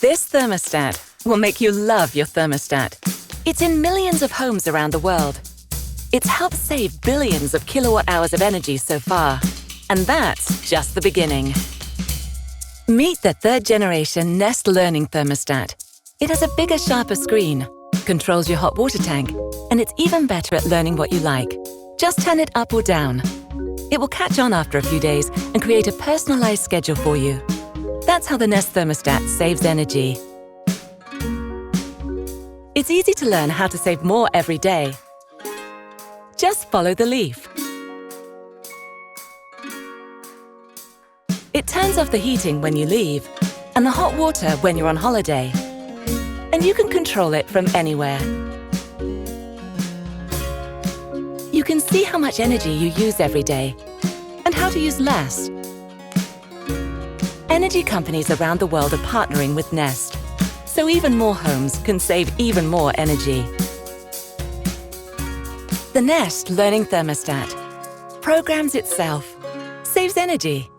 This thermostat will make you love your thermostat. It's in millions of homes around the world. It's helped save billions of kilowatt-hours of energy so far. And that's just the beginning. Meet the third-generation Nest Learning Thermostat. It has a bigger, sharper screen, controls your hot water tank, and it's even better at learning what you like. Just turn it up or down. It will catch on after a few days and create a personalized schedule for you. That's how the Nest Thermostat saves energy. It's easy to learn how to save more every day. Just follow the leaf. It turns off the heating when you leave and the hot water when you're on holiday. And you can control it from anywhere. You can see how much energy you use every day and how to use less. Energy companies around the world are partnering with Nest, so even more homes can save even more energy. The Nest Learning Thermostat programs itself, saves energy,